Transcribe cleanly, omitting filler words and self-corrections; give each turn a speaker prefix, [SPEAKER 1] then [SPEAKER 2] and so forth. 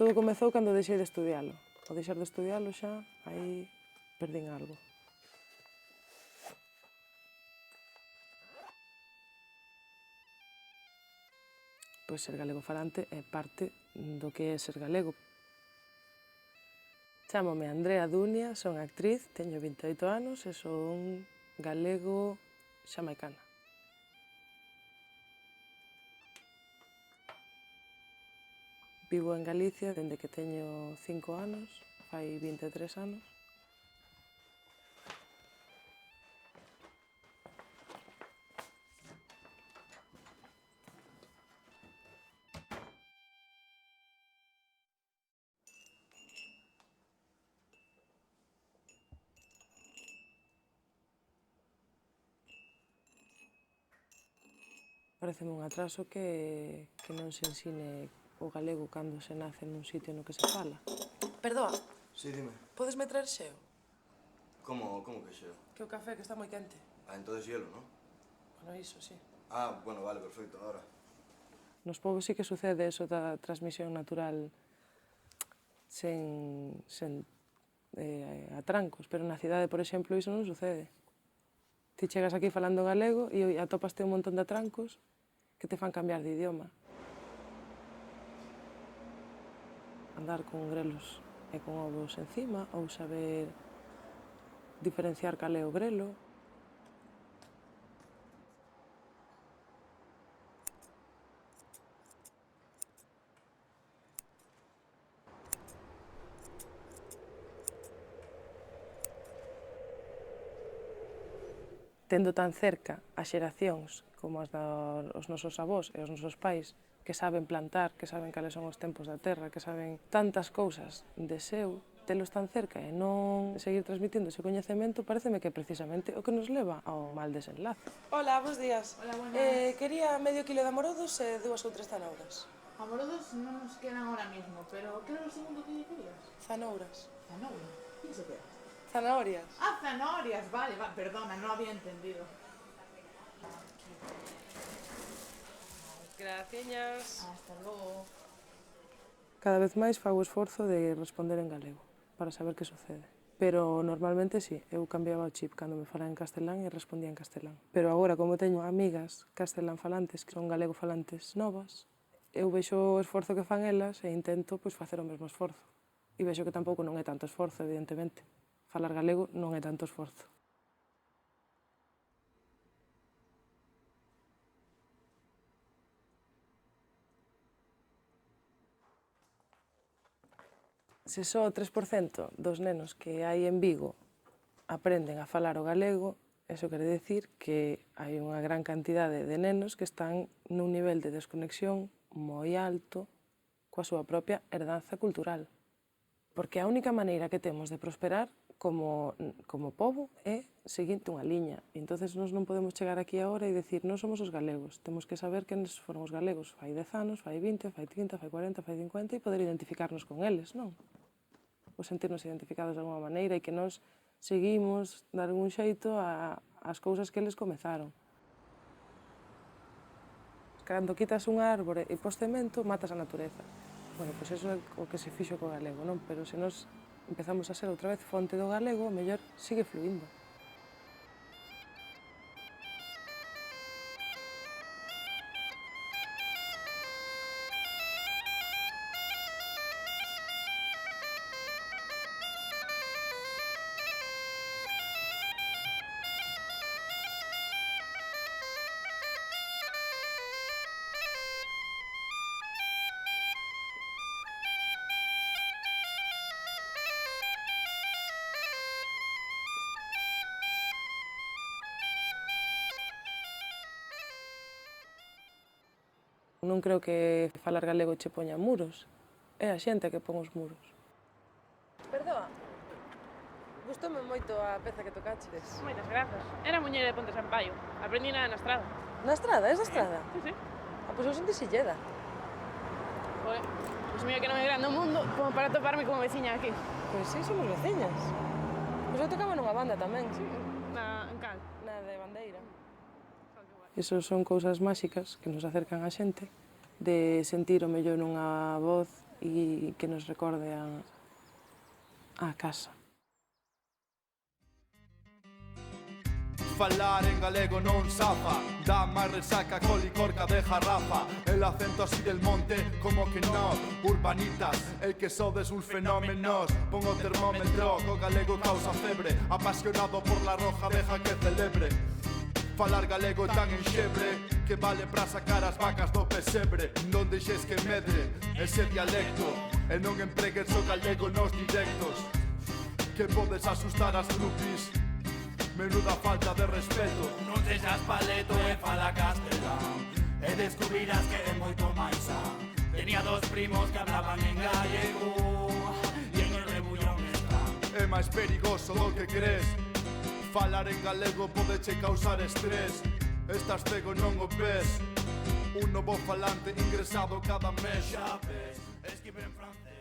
[SPEAKER 1] Todo comezou cando deixei de estudialo. Ao deixar de estudialo xa, aí perdín algo. Pois ser galego falante é parte do que é ser galego. Chámome Andrea Dunia, son actriz, teño 28 anos e son galego xamaicana. Vivo en Galicia dende que teño 5 anos, fai 23 anos. Pareceme un atraso que non se ensine o galego cando se nace nun sitio no que se fala. Perdoa,
[SPEAKER 2] Sí, dime.
[SPEAKER 1] podes me traer xeo?
[SPEAKER 2] ¿Cómo que xeo?
[SPEAKER 1] Que o café que está moi quente.
[SPEAKER 2] Ah, entonces hielo, ¿no?
[SPEAKER 1] Bueno, iso, sí.
[SPEAKER 2] Ah, bueno, vale, perfecto, ahora.
[SPEAKER 1] Nos povos sí que sucede eso da transmisión natural sen atrancos, pero na cidade, por exemplo, iso non sucede. Ti chegas aquí falando galego e atopaste un montón de atrancos que te fan cambiar de idioma. Andar con grelos e con ovos encima, ou saber diferenciar cal é o grelo. Tendo tan cerca as xeracións como as dos nosos avós e os nosos pais que saben plantar, que saben cales son os tempos da terra, que saben tantas cousas de seu, telos tan cerca e non seguir transmitindo ese coñecemento, pareceme que é precisamente o que nos leva ao mal desenlace. Hola, bons días.
[SPEAKER 3] Hola, buenas.
[SPEAKER 1] Quería medio kilo de amorodos e 2 ou 3 zanouras.
[SPEAKER 3] Amorodos no nos quedan ahora mismo, pero ¿qué era lo segundo que querías?
[SPEAKER 1] Zanouras.
[SPEAKER 3] Zanahoria. ¿Qué se queda?
[SPEAKER 1] Zanahorias.
[SPEAKER 3] Ah, zanahorias, vale, perdona, no había entendido.
[SPEAKER 1] Graciñas.
[SPEAKER 3] Hasta luego.
[SPEAKER 1] Cada vez máis fago o esforzo de responder en galego, para saber que sucede. Pero normalmente sí, eu cambiaba o chip cando me falan en castelán e respondía en castelán. Pero agora, como teño amigas castelán falantes que son galego falantes novas, eu vexo o esforzo que fan elas e intento facer o mesmo esforzo. E vexo que tampouco non é tanto esforzo, evidentemente. Falar galego non é tanto esforzo. Se só o 3% dos nenos que hai en Vigo aprenden a falar o galego, eso quere dicir que hai unha gran cantidade de nenos que están nun nivel de desconexión moi alto coa súa propia herdanza cultural. Porque a única maneira que temos de prosperar como pobo é seguinte unha liña. E entonces nós non podemos chegar aquí agora e dicir non somos os galegos. Temos que saber quen foron os galegos fai 10 anos, fai 20, fai 30, fai 40, fai 50 e poder identificarnos con eles, non? Ou sentirnos identificados de alguma maneira e que nós seguimos, de algún xeito, as cousas que eles comezaron. Cando quitas unha árbore e pos cemento, matas a natureza. Bueno, pois eso é o que se fixo co galego, non? Pero se nós empezamos a ser outra vez fonte do galego, mellor sigue fluindo. Non creo que falar galego che poña muros. É a xente que pon os muros. Perdoa, gustoume moito a peza que tocaches.
[SPEAKER 4] Moitas grazas. Era muñeira de Ponte Sampaio. Aprendí na estrada.
[SPEAKER 1] Na estrada? Es da estrada?
[SPEAKER 4] Sí, sí.
[SPEAKER 1] Ah, pois eu senti xilleda.
[SPEAKER 4] Joder, pois mira que non é grande o mundo como para toparme como veciña aquí.
[SPEAKER 1] Pois sí, somos veciñas. Pois eu tocaba nunha banda tamén.
[SPEAKER 4] En cal?
[SPEAKER 1] Na de Bandeira. Esas son cousas máxicas que nos acercan a xente, de sentir o mellor nunha voz e que nos recorde a casa.
[SPEAKER 5] Falar en galego non safa, dá máis resaca co licor que de jarrafa. El acento así del monte, como que no, urbanitas, el que sodes un fenómenos. Pongo termómetro, co galego causa febre, apasionado por la roja deja que celebre. Falar galego tan enxebre, que vale para sacar as vacas do pesebre. Non deixes que medre ese dialecto, e non empregues o galego nos directos, que podes asustar as grupis. Menuda falta de respeto.
[SPEAKER 6] Non sexas paleto e fala castelán, e descubrirás que é moito máis a. Tenía dos primos que hablaban en gallego, e en el rebullón están.
[SPEAKER 5] É máis perigoso do que crees. Falar en galego pode che causar estrés. Estás cego non o ves. Un novo falante ingresado cada mes.
[SPEAKER 6] Xa ves, escribe en francés.